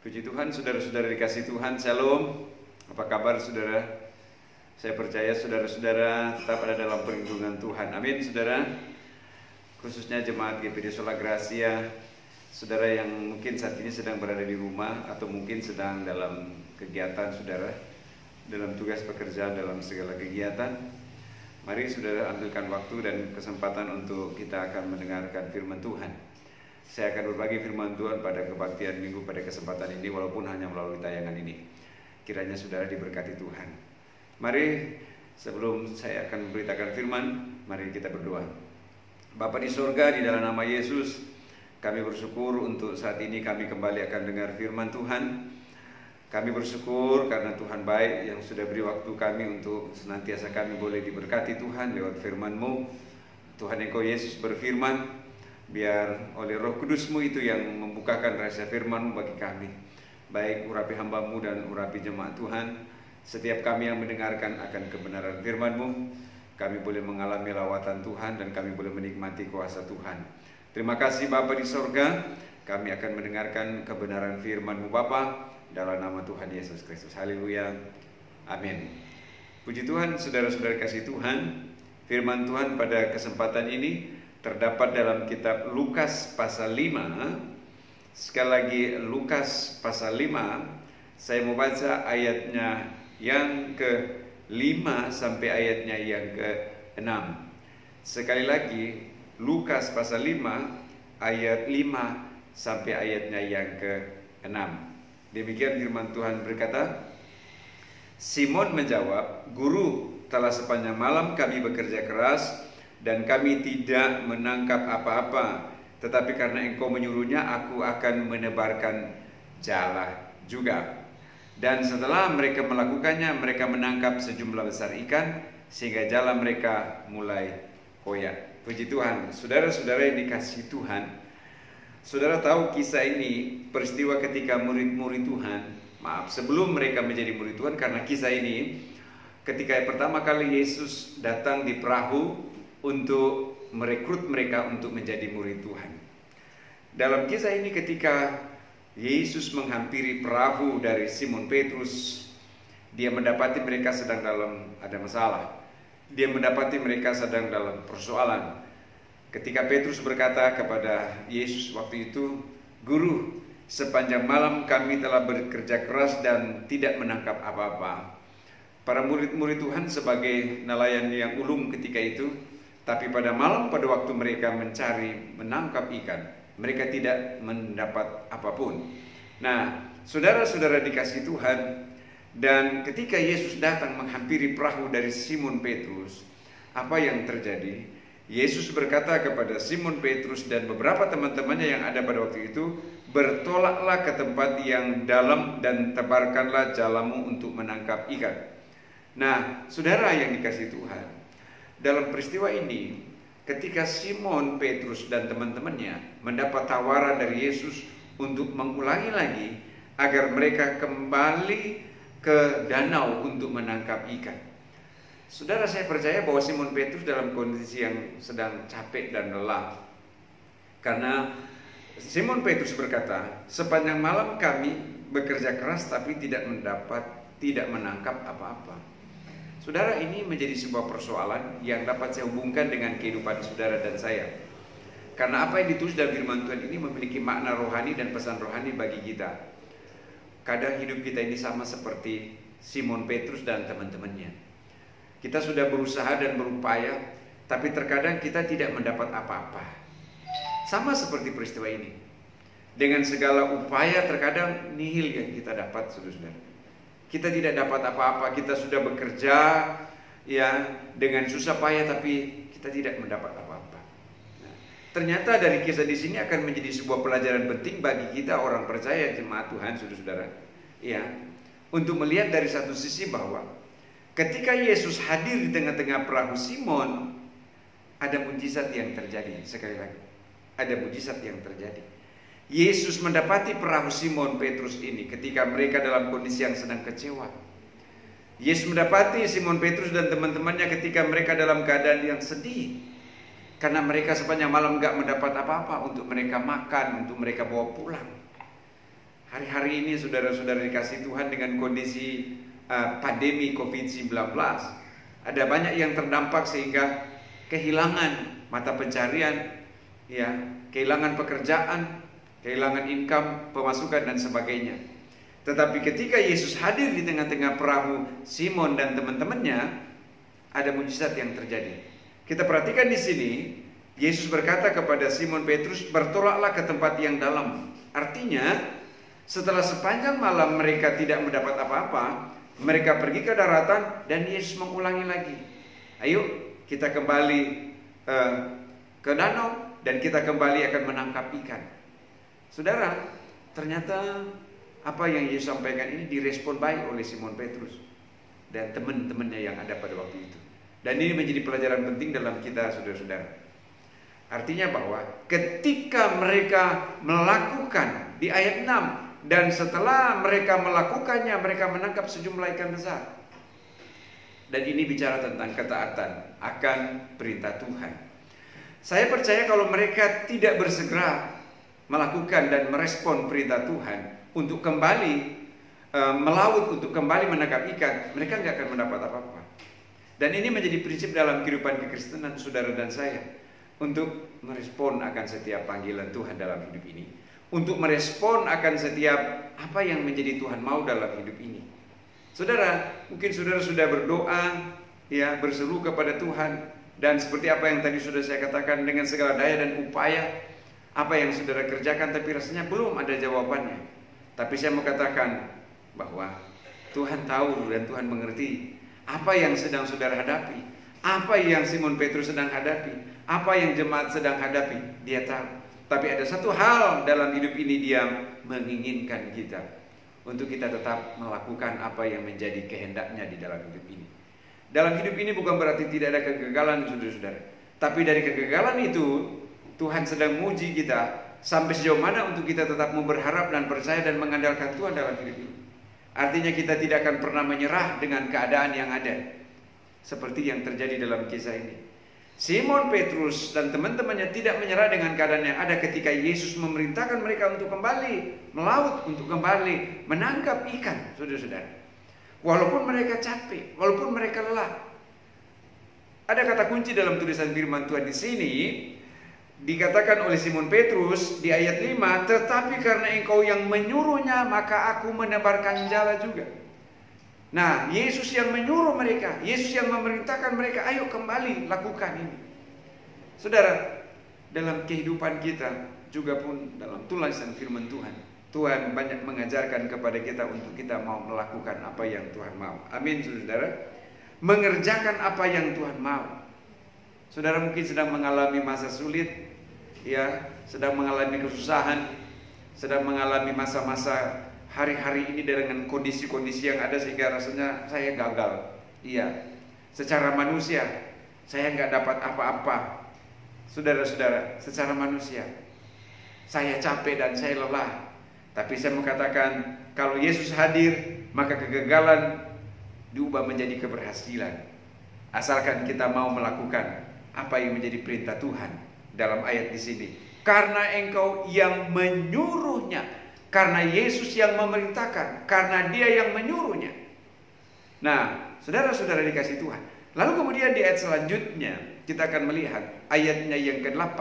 Puji Tuhan, saudara-saudara dikasih Tuhan, Shalom. Apa kabar saudara? Saya percaya saudara-saudara tetap ada dalam perlindungan Tuhan. Amin saudara. Khususnya jemaat GPD Sola Gracia, saudara yang mungkin saat ini sedang berada di rumah atau mungkin sedang dalam kegiatan saudara, dalam tugas pekerjaan, dalam segala kegiatan. Mari saudara ambilkan waktu dan kesempatan untuk kita akan mendengarkan firman Tuhan. Saya akan berbagi firman Tuhan pada kebaktian minggu pada kesempatan ini, walaupun hanya melalui tayangan ini. Kiranya saudara diberkati Tuhan. Mari sebelum saya akan memberitakan firman, mari kita berdoa. Bapa di surga, di dalam nama Yesus, kami bersyukur untuk saat ini kami kembali akan dengar firman Tuhan. Kami bersyukur karena Tuhan baik yang sudah beri waktu kami untuk senantiasa kami boleh diberkati Tuhan lewat firman-Mu. Tuhan Engkau Yesus berfirman, biar oleh Roh Kudus-Mu itu yang membukakan rahasia firman-Mu bagi kami. Baik urapi hamba-Mu dan urapi jemaat Tuhan. Setiap kami yang mendengarkan akan kebenaran firman-Mu, kami boleh mengalami lawatan Tuhan dan kami boleh menikmati kuasa Tuhan. Terima kasih Bapa di sorga, kami akan mendengarkan kebenaran firman-Mu Bapa, dalam nama Tuhan Yesus Kristus. Haleluya. Amin. Puji Tuhan, saudara-saudara kasih Tuhan. Firman Tuhan pada kesempatan ini terdapat dalam kitab Lukas pasal 5. Sekali lagi Lukas pasal 5. Saya mau baca ayatnya yang ke-5 sampai ayatnya yang ke-6. Sekali lagi Lukas pasal 5 ayat 5 sampai ayatnya yang ke-6. Demikian firman Tuhan berkata, Simon menjawab, Guru, telah sepanjang malam kami bekerja keras dan kami tidak menangkap apa-apa, tetapi karena Engkau menyuruhnya, aku akan menebarkan jala juga. Dan setelah mereka melakukannya, mereka menangkap sejumlah besar ikan, sehingga jala mereka mulai koyak. Puji Tuhan, saudara-saudara yang dikasihi Tuhan, saudara tahu kisah ini, peristiwa ketika murid-murid Tuhan, sebelum mereka menjadi murid Tuhan, karena kisah ini, ketika pertama kali Yesus datang di perahu, untuk merekrut mereka untuk menjadi murid Tuhan. Dalam kisah ini ketika Yesus menghampiri perahu dari Simon Petrus, dia mendapati mereka sedang ada masalah. Dia mendapati mereka sedang dalam persoalan. Ketika Petrus berkata kepada Yesus waktu itu, Guru, sepanjang malam kami telah bekerja keras dan tidak menangkap apa-apa. Para murid-murid Tuhan sebagai nelayan yang ulung ketika itu, tapi pada malam, pada waktu mereka menangkap ikan, mereka tidak mendapat apapun. Nah, saudara-saudara dikasihi Tuhan, dan ketika Yesus datang menghampiri perahu dari Simon Petrus, apa yang terjadi? Yesus berkata kepada Simon Petrus dan beberapa teman-temannya yang ada pada waktu itu, bertolaklah ke tempat yang dalam dan tebarkanlah jalamu untuk menangkap ikan. Nah, saudara yang dikasihi Tuhan, dalam peristiwa ini, ketika Simon Petrus dan teman-temannya mendapat tawaran dari Yesus untuk mengulangi lagi agar mereka kembali ke danau untuk menangkap ikan. Saudara, saya percaya bahwa Simon Petrus dalam kondisi yang sedang capek dan lelah. Karena Simon Petrus berkata, sepanjang malam kami bekerja keras tapi tidak menangkap apa-apa. Saudara, ini menjadi sebuah persoalan yang dapat saya hubungkan dengan kehidupan saudara dan saya. Karena apa yang ditulis dalam firman Tuhan ini memiliki makna rohani dan pesan rohani bagi kita. Kadang hidup kita ini sama seperti Simon Petrus dan teman-temannya. Kita sudah berusaha dan berupaya, tapi terkadang kita tidak mendapat apa-apa. Sama seperti peristiwa ini. Dengan segala upaya terkadang nihil yang kita dapat, saudara-saudara. Kita tidak dapat apa-apa, kita sudah bekerja ya dengan susah payah tapi kita tidak mendapat apa-apa. Nah, ternyata dari kisah di sini akan menjadi sebuah pelajaran penting bagi kita orang percaya jemaat Tuhan, saudara-saudara. Ya, untuk melihat dari satu sisi bahwa ketika Yesus hadir di tengah-tengah perahu Simon, ada mujizat yang terjadi. Sekali lagi, ada mujizat yang terjadi. Yesus mendapati perahu Simon Petrus ini ketika mereka dalam kondisi yang sedang kecewa. Yesus mendapati Simon Petrus dan teman-temannya ketika mereka dalam keadaan yang sedih. Karena mereka sepanjang malam gak mendapat apa-apa untuk mereka makan, untuk mereka bawa pulang. Hari-hari ini saudara-saudara dikasih Tuhan dengan kondisi pandemi COVID-19, ada banyak yang terdampak sehingga kehilangan mata pencarian, ya, kehilangan pekerjaan, kehilangan income, pemasukan dan sebagainya. Tetapi ketika Yesus hadir di tengah-tengah perahu Simon dan teman-temannya, ada mujizat yang terjadi. Kita perhatikan di sini, Yesus berkata kepada Simon Petrus, "Bertolaklah ke tempat yang dalam." Artinya, setelah sepanjang malam mereka tidak mendapat apa-apa, mereka pergi ke daratan dan Yesus mengulangi lagi. Ayo kita kembali ke danau dan kita kembali akan menangkap ikan. Saudara, ternyata apa yang Yesus sampaikan ini direspon baik oleh Simon Petrus dan teman-temannya yang ada pada waktu itu. Dan ini menjadi pelajaran penting dalam kita, saudara-saudara. Artinya bahwa ketika mereka melakukan di ayat 6, dan setelah mereka melakukannya, mereka menangkap sejumlah ikan besar. Dan ini bicara tentang ketaatan akan perintah Tuhan. Saya percaya kalau mereka tidak bersegera melakukan dan merespon perintah Tuhan untuk kembali melaut, untuk kembali menangkap ikan, mereka nggak akan mendapat apa-apa. Dan ini menjadi prinsip dalam kehidupan kekristenan saudara dan saya, untuk merespon akan setiap panggilan Tuhan dalam hidup ini, untuk merespon akan setiap apa yang menjadi Tuhan mau dalam hidup ini. Saudara, mungkin saudara sudah berdoa, ya, berseru kepada Tuhan, dan seperti apa yang tadi sudah saya katakan, dengan segala daya dan upaya apa yang saudara kerjakan, tapi rasanya belum ada jawabannya. Tapi saya mau katakan bahwa Tuhan tahu dan Tuhan mengerti apa yang sedang saudara hadapi, apa yang Simon Petrus sedang hadapi, apa yang jemaat sedang hadapi. Dia tahu. Tapi ada satu hal dalam hidup ini, Dia menginginkan kita untuk kita tetap melakukan apa yang menjadi kehendaknya di dalam hidup ini. Dalam hidup ini bukan berarti tidak ada kegagalan, saudara-saudara. Tapi dari kegagalan itu Tuhan sedang menguji kita sampai sejauh mana untuk kita tetap mau berharap dan percaya dan mengandalkan Tuhan dalam hidup ini. Artinya kita tidak akan pernah menyerah dengan keadaan yang ada, seperti yang terjadi dalam kisah ini. Simon Petrus dan teman-temannya tidak menyerah dengan keadaan yang ada ketika Yesus memerintahkan mereka untuk kembali melaut, untuk kembali menangkap ikan, saudara-saudara. Walaupun mereka capek, walaupun mereka lelah. Ada kata kunci dalam tulisan firman Tuhan di sini. Dikatakan oleh Simon Petrus di ayat 5, "Tetapi karena engkau yang menyuruhnya, maka aku menebarkan jala juga." Nah, Yesus yang menyuruh mereka, Yesus yang memerintahkan mereka, ayo kembali lakukan ini. Saudara, dalam kehidupan kita juga pun dalam tulisan firman Tuhan, Tuhan banyak mengajarkan kepada kita untuk kita mau melakukan apa yang Tuhan mau. Amin, saudara. Mengerjakan apa yang Tuhan mau. Saudara mungkin sedang mengalami masa sulit, ya, sedang mengalami kesusahan, sedang mengalami masa-masa hari-hari ini dengan kondisi-kondisi yang ada sehingga rasanya saya gagal. Iya, secara manusia saya nggak dapat apa-apa. Saudara-saudara, secara manusia saya capek dan saya lelah. Tapi saya mau katakan, kalau Yesus hadir, maka kegagalan diubah menjadi keberhasilan. Asalkan kita mau melakukan apa yang menjadi perintah Tuhan dalam ayat di sini. Karena engkau yang menyuruhnya, karena Yesus yang memerintahkan, karena Dia yang menyuruhnya. Nah, saudara-saudara dikasih Tuhan. Lalu kemudian di ayat selanjutnya kita akan melihat ayatnya yang ke-8.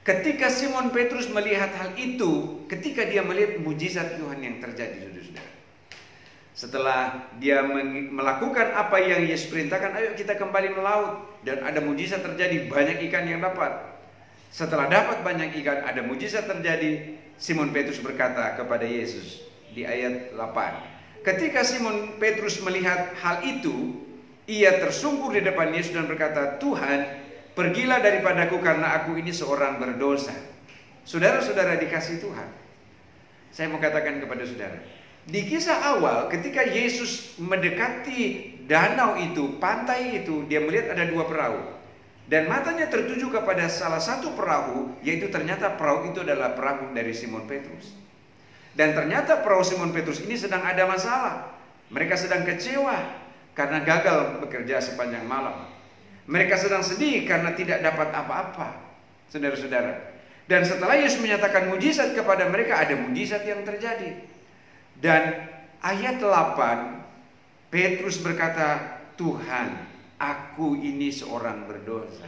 Ketika Simon Petrus melihat hal itu, ketika dia melihat mujizat Tuhan yang terjadi, saudara-saudara. Setelah dia melakukan apa yang Yesus perintahkan, ayo kita kembali melaut. Dan ada mujizat terjadi, banyak ikan yang dapat. Setelah dapat banyak ikan, ada mujizat terjadi. Simon Petrus berkata kepada Yesus di ayat 8. Ketika Simon Petrus melihat hal itu, ia tersungkur di depan Yesus dan berkata, "Tuhan, pergilah daripadaku karena aku ini seorang berdosa." Saudara-saudara dikasih Tuhan, saya mau katakan kepada saudara, di kisah awal ketika Yesus mendekati danau itu, pantai itu, dia melihat ada dua perahu. Dan matanya tertuju kepada salah satu perahu, yaitu ternyata perahu itu adalah perahu dari Simon Petrus. Dan ternyata perahu Simon Petrus ini sedang ada masalah. Mereka sedang kecewa karena gagal bekerja sepanjang malam. Mereka sedang sedih karena tidak dapat apa-apa, saudara-saudara. Dan setelah Yesus menyatakan mujizat kepada mereka, ada mujizat yang terjadi. Dan ayat 8, Petrus berkata, Tuhan, aku ini seorang berdosa.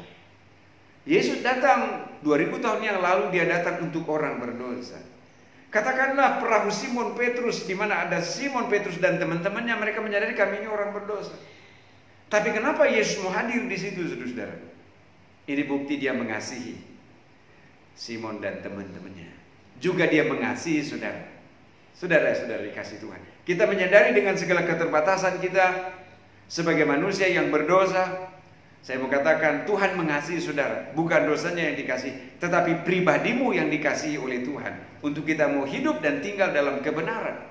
Yesus datang 2000 tahun yang lalu, dia datang untuk orang berdosa. Katakanlah perahu Simon Petrus, di mana ada Simon Petrus dan teman-temannya, mereka menyadari kami ini orang berdosa. Tapi kenapa Yesus mau hadir di situ, saudara-saudara? Ini bukti dia mengasihi Simon dan teman-temannya. Juga dia mengasihi saudara. Saudara-saudara dikasih Tuhan. Kita menyadari dengan segala keterbatasan kita sebagai manusia yang berdosa. Saya mau katakan, Tuhan mengasihi saudara. Bukan dosanya yang dikasihi, tetapi pribadimu yang dikasihi oleh Tuhan. Untuk kita mau hidup dan tinggal dalam kebenaran.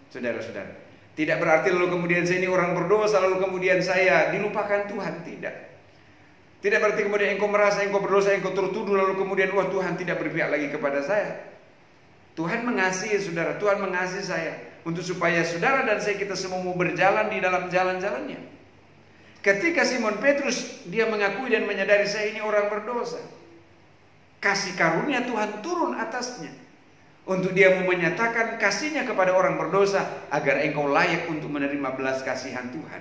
Saudara-saudara, tidak berarti lalu kemudian saya ini orang berdosa, lalu kemudian saya dilupakan Tuhan. Tidak. Tidak berarti kemudian engkau merasa engkau berdosa, engkau tertuduh, lalu kemudian wah Tuhan tidak berpihak lagi kepada saya. Tuhan mengasihi saudara, Tuhan mengasihi saya, untuk supaya saudara dan saya, kita semua mau berjalan di dalam jalan-jalannya. Ketika Simon Petrus, dia mengakui dan menyadari saya ini orang berdosa, kasih karunia Tuhan turun atasnya, untuk dia mau menyatakan kasihnya kepada orang berdosa, agar engkau layak untuk menerima belas kasihan Tuhan.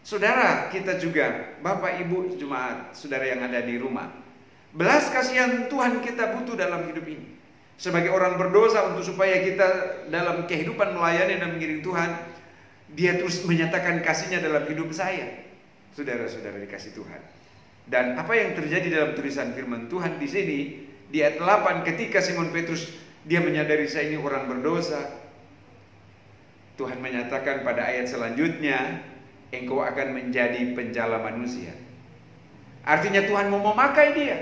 Saudara, kita juga, Bapak Ibu jemaat, saudara yang ada di rumah, belas kasihan Tuhan kita butuh dalam hidup ini. Sebagai orang berdosa, untuk supaya kita dalam kehidupan melayani dan mengiring Tuhan, dia terus menyatakan kasihnya dalam hidup saya. Saudara-saudara dikasih Tuhan. Dan apa yang terjadi dalam tulisan firman Tuhan di sini, di ayat 8, ketika Simon Petrus dia menyadari saya ini orang berdosa, Tuhan menyatakan pada ayat selanjutnya, engkau akan menjadi penjala manusia. Artinya Tuhan mau memakai dia.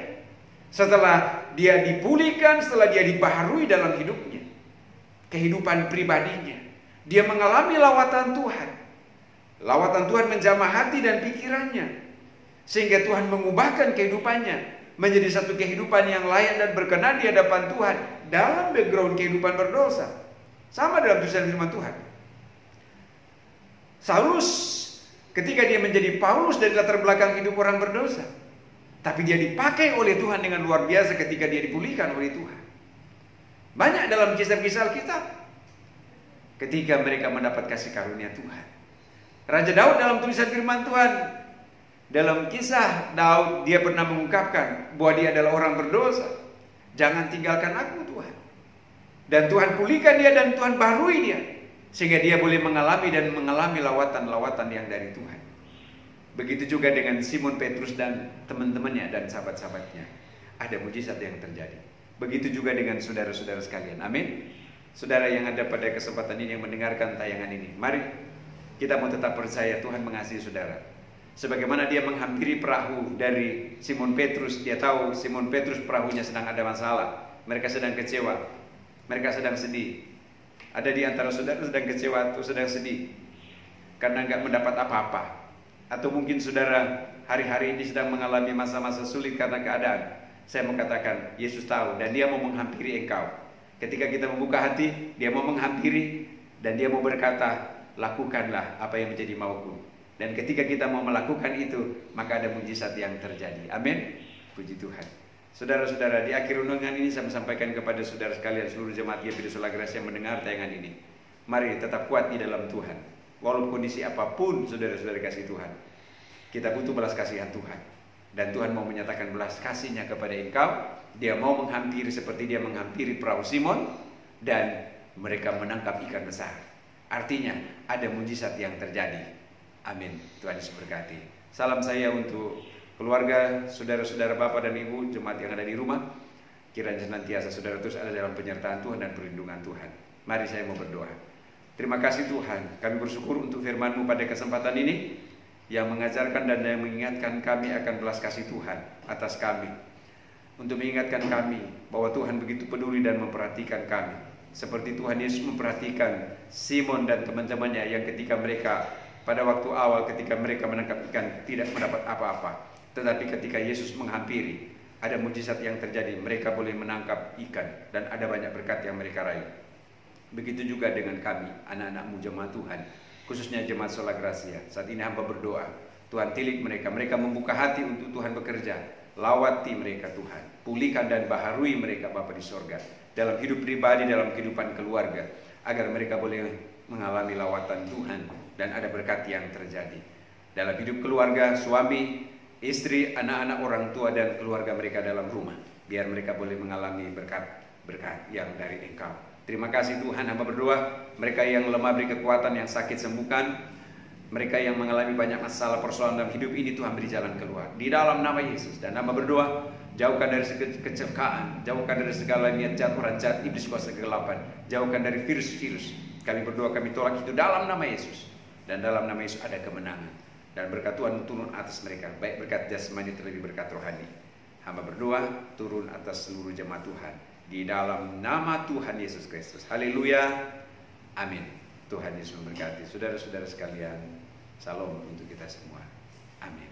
Setelah dia dipulihkan, setelah dia dibaharui dalam hidupnya, kehidupan pribadinya, dia mengalami lawatan Tuhan. Lawatan Tuhan menjamah hati dan pikirannya, sehingga Tuhan mengubahkan kehidupannya menjadi satu kehidupan yang layak dan berkenan di hadapan Tuhan dalam background kehidupan berdosa. Sama dalam tulisan firman Tuhan. Saulus, ketika dia menjadi Paulus dari latar belakang hidup orang berdosa, tapi dia dipakai oleh Tuhan dengan luar biasa ketika dia dipulihkan oleh Tuhan. Banyak dalam kisah-kisah Alkitab ketika mereka mendapat kasih karunia Tuhan. Raja Daud dalam tulisan firman Tuhan, dalam kisah Daud, dia pernah mengungkapkan bahwa dia adalah orang berdosa. Jangan tinggalkan aku Tuhan. Dan Tuhan pulihkan dia dan Tuhan baharui dia, sehingga dia boleh mengalami lawatan-lawatan yang dari Tuhan. Begitu juga dengan Simon Petrus dan teman-temannya dan sahabat-sahabatnya. Ada mujizat yang terjadi. Begitu juga dengan saudara-saudara sekalian. Amin. Saudara yang ada pada kesempatan ini, yang mendengarkan tayangan ini, mari kita mau tetap percaya Tuhan mengasihi saudara. Sebagaimana dia menghampiri perahu dari Simon Petrus, dia tahu Simon Petrus perahunya sedang ada masalah. Mereka sedang kecewa, mereka sedang sedih. Ada di antara saudara sedang kecewa atau sedang sedih karena nggak mendapat apa-apa. Atau mungkin saudara hari-hari ini sedang mengalami masa-masa sulit karena keadaan. Saya mau katakan, Yesus tahu dan dia mau menghampiri engkau. Ketika kita membuka hati, dia mau menghampiri dan dia mau berkata, lakukanlah apa yang menjadi mauku. Dan ketika kita mau melakukan itu, maka ada mujizat yang terjadi. Amin. Puji Tuhan. Saudara-saudara, di akhir renungan ini saya sampaikan kepada saudara sekalian, seluruh jemaat GPD Sola Gracia yang mendengar tayangan ini, mari tetap kuat di dalam Tuhan. Walaupun kondisi apapun, saudara-saudara kasih Tuhan, kita butuh belas kasihan Tuhan. Dan Tuhan mau menyatakan belas kasihnya kepada engkau. Dia mau menghampiri seperti dia menghampiri perahu Simon, dan mereka menangkap ikan besar. Artinya ada mujizat yang terjadi. Amin. Tuhan Yesus berkati. Salam saya untuk keluarga, saudara-saudara, bapak dan ibu, jemaat yang ada di rumah. Kiranya senantiasa saudara terus ada dalam penyertaan Tuhan dan perlindungan Tuhan. Mari saya mau berdoa. Terima kasih Tuhan, kami bersyukur untuk firman-Mu pada kesempatan ini, yang mengajarkan dan yang mengingatkan kami akan belas kasih Tuhan atas kami. Untuk mengingatkan kami bahwa Tuhan begitu peduli dan memperhatikan kami. Seperti Tuhan Yesus memperhatikan Simon dan teman-temannya yang ketika mereka pada waktu awal ketika mereka menangkap ikan tidak mendapat apa-apa. Tetapi ketika Yesus menghampiri, ada mujizat yang terjadi. Mereka boleh menangkap ikan dan ada banyak berkat yang mereka raih. Begitu juga dengan kami, anak-anak-Mu jemaat Tuhan, khususnya jemaat Sola Gracia. Saat ini hamba berdoa, Tuhan tilik mereka. Mereka membuka hati untuk Tuhan bekerja. Lawati mereka Tuhan, pulihkan dan baharui mereka Bapa di sorga, dalam hidup pribadi, dalam kehidupan keluarga, agar mereka boleh mengalami lawatan Tuhan dan ada berkat yang terjadi dalam hidup keluarga, suami, istri, anak-anak, orang tua dan keluarga mereka dalam rumah. Biar mereka boleh mengalami berkat yang dari Engkau. Terima kasih Tuhan, hamba berdoa mereka yang lemah beri kekuatan, yang sakit sembuhkan, mereka yang mengalami banyak masalah persoalan dalam hidup ini Tuhan beri jalan keluar di dalam nama Yesus. Dan hamba berdoa jauhkan dari kecelakaan, jauhkan dari segala niat jahat orang jahat, iblis kuasa kegelapan, jauhkan dari virus-virus. Kami berdoa, kami tolak itu dalam nama Yesus, dan dalam nama Yesus ada kemenangan dan berkat Tuhan turun atas mereka, baik berkat jasmani terlebih berkat rohani. Hamba berdoa turun atas seluruh jemaat Tuhan di dalam nama Tuhan Yesus Kristus. Haleluya, amin. Tuhan Yesus memberkati. Saudara-saudara sekalian, salam untuk kita semua. Amin.